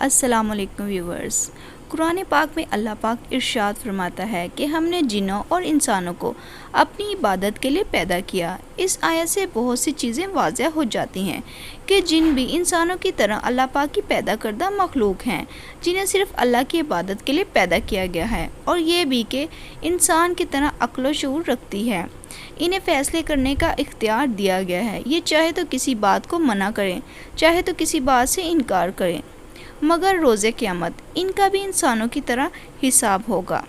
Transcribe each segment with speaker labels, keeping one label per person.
Speaker 1: السلام علیکم ویورز۔ قرآن پاک میں اللہ پاک ارشاد فرماتا ہے کہ ہم نے جنوں اور انسانوں کو اپنی عبادت کے لیے پیدا کیا۔ اس آیت سے بہت سی چیزیں واضح ہو جاتی ہیں کہ جن بھی انسانوں کی طرح اللہ پاک کی پیدا کردہ مخلوق ہیں جنہیں صرف اللہ کی عبادت کے لیے پیدا کیا گیا ہے، اور یہ بھی کہ انسان کی طرح عقل و شعور رکھتی ہے۔ انہیں فیصلے کرنے کا اختیار دیا گیا ہے، یہ چاہے تو کسی بات کو منع کریں، چاہے تو کسی بات سے انکار کریں، مگر روز قیامت ان کا بھی انسانوں کی طرح حساب ہوگا۔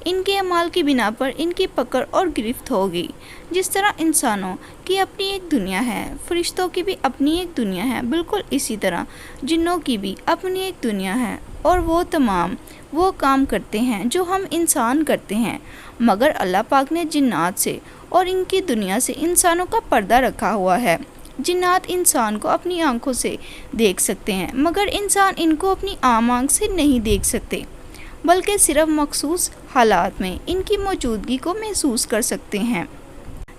Speaker 1: ان کے اعمال کی بنا پر ان کی پکڑ اور گرفت ہوگی۔ جس طرح انسانوں کی اپنی ایک دنیا ہے، فرشتوں کی بھی اپنی ایک دنیا ہے، بالکل اسی طرح جنوں کی بھی اپنی ایک دنیا ہے، اور وہ تمام وہ کام کرتے ہیں جو ہم انسان کرتے ہیں، مگر اللہ پاک نے جنات سے اور ان کی دنیا سے انسانوں کا پردہ رکھا ہوا ہے۔ جنات انسان کو اپنی آنکھوں سے دیکھ سکتے ہیں، مگر انسان ان کو اپنی عام آنکھ سے نہیں دیکھ سکتے، بلکہ صرف مخصوص حالات میں ان کی موجودگی کو محسوس کر سکتے ہیں،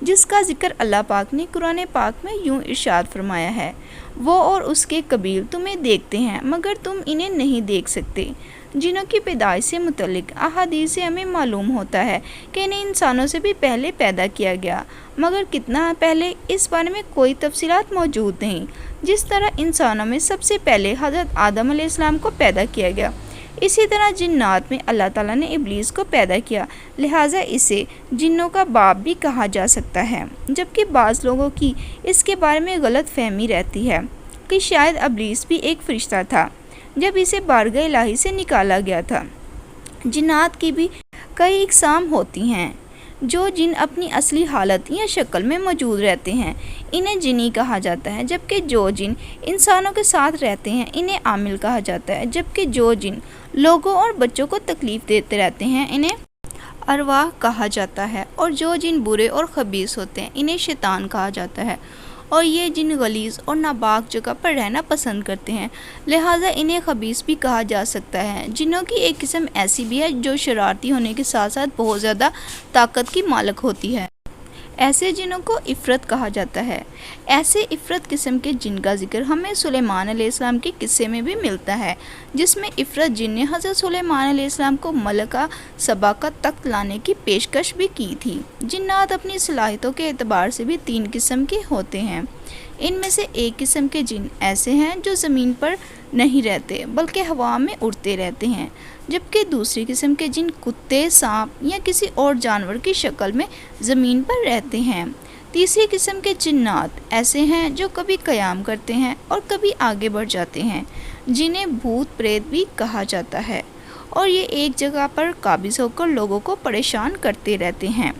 Speaker 1: جس کا ذکر اللہ پاک نے قرآن پاک میں یوں ارشاد فرمایا ہے: وہ اور اس کے قبیل تمہیں دیکھتے ہیں مگر تم انہیں نہیں دیکھ سکتے۔ جنوں کی پیدائش سے متعلق احادیث سے ہمیں معلوم ہوتا ہے کہ انہیں انسانوں سے بھی پہلے پیدا کیا گیا، مگر کتنا پہلے اس بارے میں کوئی تفصیلات موجود نہیں۔ جس طرح انسانوں میں سب سے پہلے حضرت آدم علیہ السلام کو پیدا کیا گیا، اسی طرح جنات میں اللہ تعالیٰ نے ابلیس کو پیدا کیا، لہٰذا اسے جنوں کا باپ بھی کہا جا سکتا ہے، جبکہ بعض لوگوں کی اس کے بارے میں غلط فہمی رہتی ہے کہ شاید ابلیس بھی ایک فرشتہ تھا جب اسے بارگاہ الہی سے نکالا گیا تھا۔ جنات کی بھی کئی اقسام ہوتی ہیں۔ جو جن اپنی اصلی حالت یا شکل میں موجود رہتے ہیں انہیں جنی کہا جاتا ہے، جبکہ جو جن انسانوں کے ساتھ رہتے ہیں انہیں عامل کہا جاتا ہے، جبکہ جو جن لوگوں اور بچوں کو تکلیف دیتے رہتے ہیں انہیں ارواح کہا جاتا ہے، اور جو جن برے اور خبیث ہوتے ہیں انہیں شیطان کہا جاتا ہے، اور یہ جن غلیظ اور ناپاک جگہ پر رہنا پسند کرتے ہیں، لہٰذا انہیں خبیث بھی کہا جا سکتا ہے۔ جنوں کی ایک قسم ایسی بھی ہے جو شرارتی ہونے کے ساتھ ساتھ بہت زیادہ طاقت کی مالک ہوتی ہے، ایسے جنوں کو عفرت کہا جاتا ہے۔ ایسے عفرت قسم کے جن کا ذکر ہمیں سلیمان علیہ السلام کے قصے میں بھی ملتا ہے، جس میں عفرت جن نے حضرت سلیمان علیہ السلام کو ملکہ سبا کا تخت لانے کی پیشکش بھی کی تھی۔ جنات اپنی صلاحیتوں کے اعتبار سے بھی 3 قسم کے ہوتے ہیں۔ ان میں سے ایک قسم کے جن ایسے ہیں جو زمین پر نہیں رہتے بلکہ ہوا میں اڑتے رہتے ہیں، جبکہ دوسری قسم کے جن کتے، سانپ یا کسی اور جانور کی شکل میں زمین پر رہتے ہیں۔ تیسری قسم کے جنات ایسے ہیں جو کبھی قیام کرتے ہیں اور کبھی آگے بڑھ جاتے ہیں، جنہیں بھوت پریت بھی کہا جاتا ہے، اور یہ ایک جگہ پر قابض ہو کر لوگوں کو پریشان کرتے رہتے ہیں۔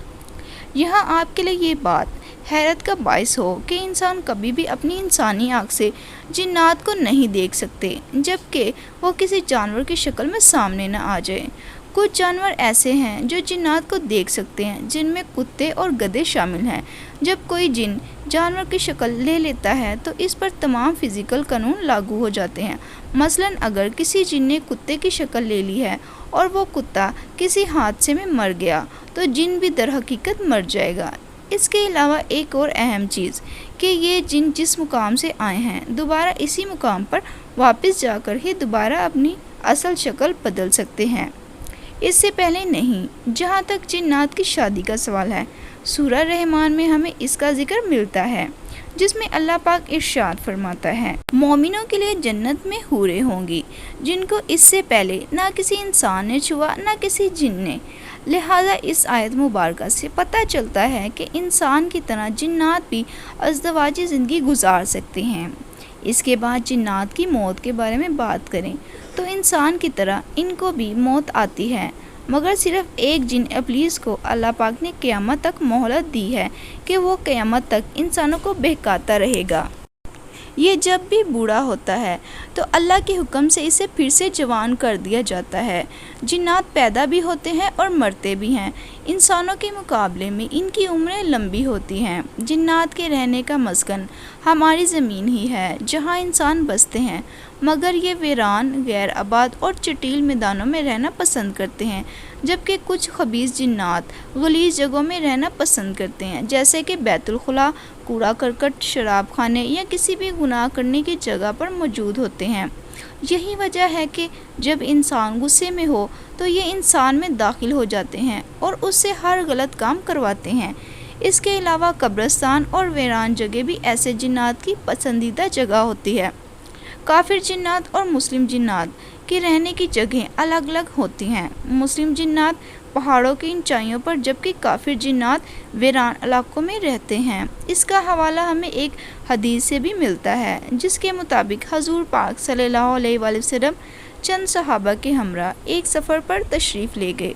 Speaker 1: یہاں آپ کے لیے یہ بات حیرت کا باعث ہو کہ انسان کبھی بھی اپنی انسانی آنکھ سے جنات کو نہیں دیکھ سکتے جبکہ وہ کسی جانور کی شکل میں سامنے نہ آ جائے۔ کچھ جانور ایسے ہیں جو جنات کو دیکھ سکتے ہیں، جن میں کتے اور گدھے شامل ہیں۔ جب کوئی جن جانور کی شکل لے لیتا ہے تو اس پر تمام فزیکل قانون لاگو ہو جاتے ہیں۔ مثلاً اگر کسی جن نے کتے کی شکل لے لی ہے اور وہ کتا کسی حادثے میں مر گیا تو جن بھی در حقیقت مر جائے گا۔ اس کے علاوہ ایک اور اہم چیز کہ یہ جن جس مقام سے آئے ہیں دوبارہ اسی مقام پر واپس جا کر ہی دوبارہ اپنی اصل شکل بدل سکتے ہیں، اس سے پہلے نہیں۔ جہاں تک جنات کی شادی کا سوال ہے، سورہ رحمان میں ہمیں اس کا ذکر ملتا ہے، جس میں اللہ پاک ارشاد فرماتا ہے: مومنوں کے لیے جنت میں حوریں ہوں گی جن کو اس سے پہلے نہ کسی انسان نے چھوا نہ کسی جن نے۔ لہٰذا اس آیت مبارکہ سے پتہ چلتا ہے کہ انسان کی طرح جنات بھی ازدواجی زندگی گزار سکتے ہیں۔ اس کے بعد جنات کی موت کے بارے میں بات کریں تو انسان کی طرح ان کو بھی موت آتی ہے، مگر صرف ایک جن ابلیس کو اللہ پاک نے قیامت تک مہلت دی ہے کہ وہ قیامت تک انسانوں کو بہکاتا رہے گا۔ یہ جب بھی بوڑھا ہوتا ہے تو اللہ کے حکم سے اسے پھر سے جوان کر دیا جاتا ہے۔ جنات پیدا بھی ہوتے ہیں اور مرتے بھی ہیں، انسانوں کے مقابلے میں ان کی عمریں لمبی ہوتی ہیں۔ جنات کے رہنے کا مسکن ہماری زمین ہی ہے جہاں انسان بستے ہیں، مگر یہ ویران، غیر آباد اور چٹیل میدانوں میں رہنا پسند کرتے ہیں، جبکہ کچھ خبیث جنات غلیظ جگہوں میں رہنا پسند کرتے ہیں، جیسے کہ بیت الخلاء، کوڑا کرکٹ، شراب خانے یا کسی بھی گناہ کرنے کی جگہ پر موجود ہوتے ہیں۔ یہی وجہ ہے کہ جب انسان غصے میں ہو تو یہ انسان میں داخل ہو جاتے ہیں اور اس سے ہر غلط کام کرواتے ہیں۔ اس کے علاوہ قبرستان اور ویران جگہ بھی ایسے جنات کی پسندیدہ جگہ ہوتی ہے۔ کافر جنات اور مسلم جنات کی رہنے کی جگہیں الگ الگ ہوتی ہیں۔ مسلم جنات پہاڑوں کی اونچائیوں پر جبکہ کافر جنات ویران علاقوں میں رہتے ہیں۔ اس کا حوالہ ہمیں ایک حدیث سے بھی ملتا ہے جس کے مطابق حضور پاک صلی اللہ علیہ وآلہ وسلم چند صحابہ کے ہمراہ ایک سفر پر تشریف لے گئے۔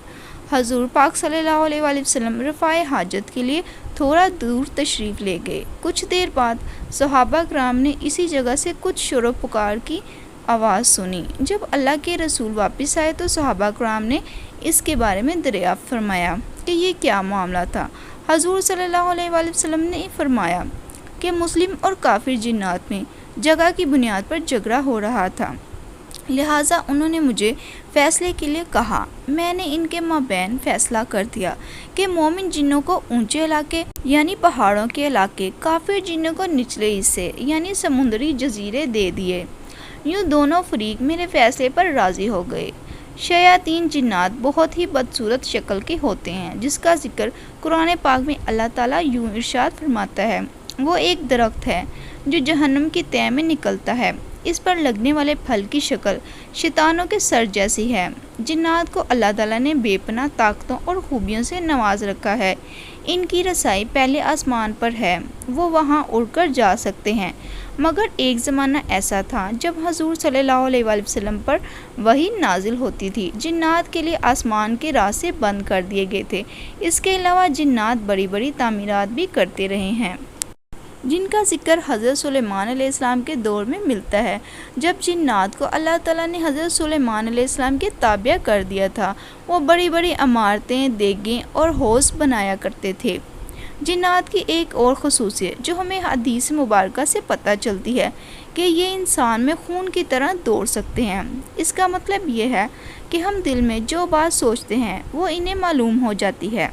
Speaker 1: حضور پاک صلی اللہ علیہ وآلہ وسلم رفع حاجت کے لیے تھوڑا دور تشریف لے گئے۔ کچھ دیر بعد صحابہ کرام نے اسی جگہ سے کچھ شور و پکار کی آواز سنی۔ جب اللہ کے رسول واپس آئے تو صحابہ کرام نے اس کے بارے میں دریافت فرمایا کہ یہ کیا معاملہ تھا۔ حضور صلی اللہ علیہ وآلہ وسلم نے فرمایا کہ مسلم اور کافر جنات میں جگہ کی بنیاد پر جھگڑا ہو رہا تھا، لہٰذا انہوں نے مجھے فیصلے کے لیے کہا۔ میں نے ان کے مابین فیصلہ کر دیا کہ مومن جنوں کو اونچے علاقے یعنی پہاڑوں کے علاقے، کافر جنوں کو نچلے حصے یعنی سمندری جزیرے دے دیے۔ یوں دونوں فریق میرے فیصلے پر راضی ہو گئے۔ شیاطین جنات بہت ہی بدصورت شکل کے ہوتے ہیں جس کا ذکر قرآن پاک میں اللہ تعالیٰ یوں ارشاد فرماتا ہے، وہ ایک درخت ہے جو جہنم کی تہہ میں نکلتا ہے، اس پر لگنے والے پھل کی شکل شیطانوں کے سر جیسی ہے۔ جنات کو اللہ تعالیٰ نے بے پناہ طاقتوں اور خوبیوں سے نواز رکھا ہے۔ ان کی رسائی پہلے آسمان پر ہے، وہ وہاں اڑ کر جا سکتے ہیں، مگر ایک زمانہ ایسا تھا جب حضور صلی اللہ علیہ وآلہ وسلم پر وحی نازل ہوتی تھی، جنات کے لیے آسمان کے راستے بند کر دیے گئے تھے۔ اس کے علاوہ جنات بڑی بڑی تعمیرات بھی کرتے رہے ہیں جن کا ذکر حضرت سلیمان علیہ السلام کے دور میں ملتا ہے۔ جب جنات کو اللہ تعالیٰ نے حضرت سلیمان علیہ السلام کے تابع کر دیا تھا، وہ بڑی بڑی عمارتیں، دیگیں اور حوض بنایا کرتے تھے۔ جنات کی ایک اور خصوصیت جو ہمیں حدیث مبارکہ سے پتہ چلتی ہے کہ یہ انسان میں خون کی طرح دوڑ سکتے ہیں۔ اس کا مطلب یہ ہے کہ ہم دل میں جو بات سوچتے ہیں وہ انہیں معلوم ہو جاتی ہے۔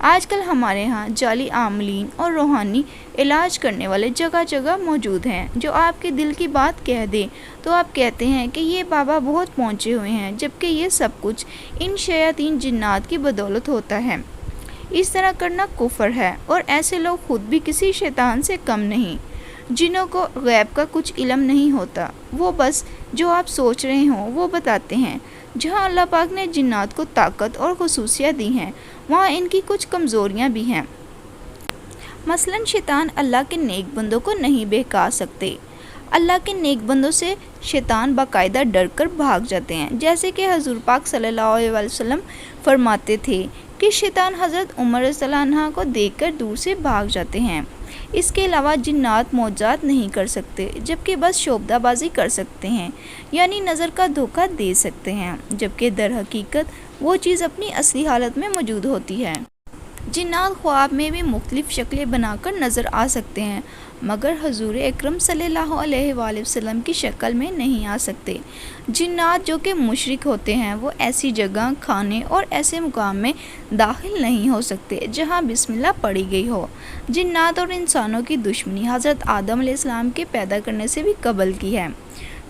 Speaker 1: آج کل ہمارے ہاں جعلی عاملین اور روحانی علاج کرنے والے جگہ جگہ موجود ہیں جو آپ کے دل کی بات کہہ دیں تو آپ کہتے ہیں کہ یہ بابا بہت پہنچے ہوئے ہیں، جبکہ یہ سب کچھ ان شیاطین جنات کی بدولت ہوتا ہے۔ اس طرح کرنا کفر ہے اور ایسے لوگ خود بھی کسی شیطان سے کم نہیں۔ جنوں کو غیب کا کچھ علم نہیں ہوتا، وہ بس جو آپ سوچ رہے ہوں وہ بتاتے ہیں۔ جہاں اللہ پاک نے جنات کو طاقت اور خصوصیات دی ہیں وہاں ان کی کچھ کمزوریاں بھی ہیں۔ مثلاً شیطان اللہ کے نیک بندوں کو نہیں بہکا سکتے۔ اللہ کے نیک بندوں سے شیطان باقاعدہ ڈر کر بھاگ جاتے ہیں، جیسے کہ حضور پاک صلی اللہ علیہ وآلہ وسلم فرماتے تھے کہ شیطان حضرت عمر رضی اللہ عنہ کو دیکھ کر دور سے بھاگ جاتے ہیں۔ اس کے علاوہ جنات معجزات نہیں کر سکتے، جبکہ بس شعبدہ بازی کر سکتے ہیں، یعنی نظر کا دھوکہ دے سکتے ہیں، جبکہ در حقیقت وہ چیز اپنی اصلی حالت میں موجود ہوتی ہے۔ جنات خواب میں بھی مختلف شکلیں بنا کر نظر آ سکتے ہیں، مگر حضور اکرم صلی اللہ علیہ وآلہ وسلم کی شکل میں نہیں آ سکتے۔ جنات جو کہ مشرک ہوتے ہیں وہ ایسی جگہ، کھانے اور ایسے مقام میں داخل نہیں ہو سکتے جہاں بسم اللہ پڑھی گئی ہو۔ جنات اور انسانوں کی دشمنی حضرت آدم علیہ السلام کے پیدا کرنے سے بھی قبل کی ہے،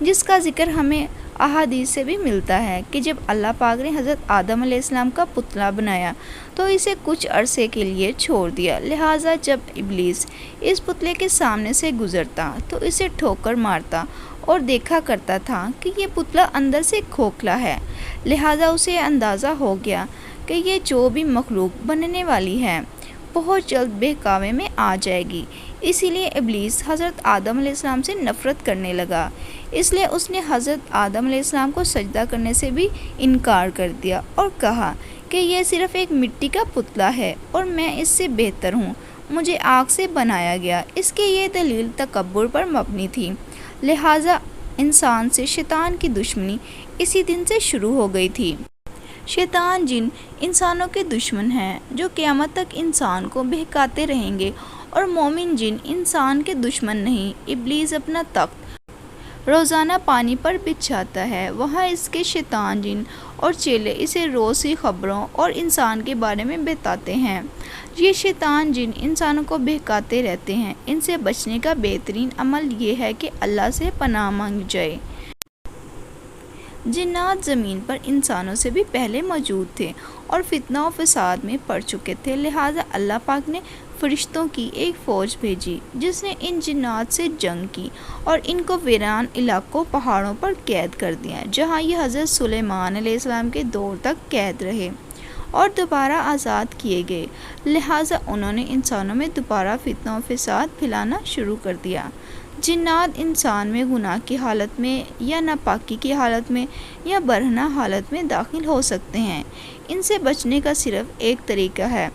Speaker 1: جس کا ذکر ہمیں احادیث سے بھی ملتا ہے کہ جب اللہ پاک نے حضرت آدم علیہ السلام کا پتلا بنایا تو اسے کچھ عرصے کے لیے چھوڑ دیا، لہٰذا جب ابلیس اس پتلے کے سامنے سے گزرتا تو اسے ٹھوکر مارتا اور دیکھا کرتا تھا کہ یہ پتلا اندر سے کھوکھلا ہے، لہٰذا اسے اندازہ ہو گیا کہ یہ جو بھی مخلوق بننے والی ہے بہت جلد بہکاوے میں آ جائے گی۔ اسی لیے ابلیس حضرت آدم علیہ السلام سے نفرت کرنے لگا، اس لیے اس نے حضرت آدم علیہ السلام کو سجدہ کرنے سے بھی انکار کر دیا اور کہا کہ یہ صرف ایک مٹی کا پتلا ہے اور میں اس سے بہتر ہوں، مجھے آگ سے بنایا گیا۔ اس کی یہ دلیل تکبر پر مبنی تھی، لہٰذا انسان سے شیطان کی دشمنی اسی دن سے شروع ہو گئی تھی۔ شیطان جن انسانوں کے دشمن ہیں جو قیامت تک انسان کو بہکاتے رہیں گے، اور مومن جن انسان کے دشمن نہیں۔ ابلیس اپنا تخت روزانہ پانی پر بچھاتا ہے، وہاں اس کے شیطان جن اور چیلے اسے روز کی خبروں اور انسان کے بارے میں بتاتے ہیں۔ یہ شیطان جن انسانوں کو بہکاتے رہتے ہیں، ان سے بچنے کا بہترین عمل یہ ہے کہ اللہ سے پناہ مانگی جائے۔ جنات زمین پر انسانوں سے بھی پہلے موجود تھے اور فتنہ و فساد میں پڑ چکے تھے، لہٰذا اللہ پاک نے فرشتوں کی ایک فوج بھیجی جس نے ان جنات سے جنگ کی اور ان کو ویران علاقوں پہاڑوں پر قید کر دیا، جہاں یہ حضرت سلیمان علیہ السلام کے دور تک قید رہے اور دوبارہ آزاد کیے گئے۔ لہٰذا انہوں نے انسانوں میں دوبارہ فتنہ و فساد پھیلانا شروع کر دیا۔ جنات انسان میں گناہ کی حالت میں یا ناپاکی کی حالت میں یا برہنہ حالت میں داخل ہو سکتے ہیں۔ ان سے بچنے کا صرف ایک طریقہ ہے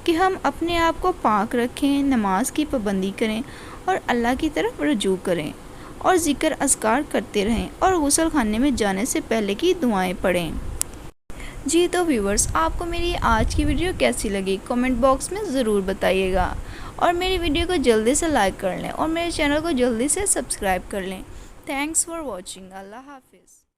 Speaker 1: کہ ہم اپنے آپ کو پاک رکھیں، نماز کی پابندی کریں اور اللہ کی طرف رجوع کریں اور ذکر اذکار کرتے رہیں اور غسل خانے میں جانے سے پہلے کی دعائیں پڑھیں۔ جی تو ویورز، آپ کو میری آج کی ویڈیو کیسی لگی کمنٹ باکس میں ضرور بتائیے گا، اور میری ویڈیو کو جلدی سے لائک کر لیں اور میرے چینل کو جلدی سے سبسکرائب کر لیں۔ Thanks for watching. اللہ حافظ۔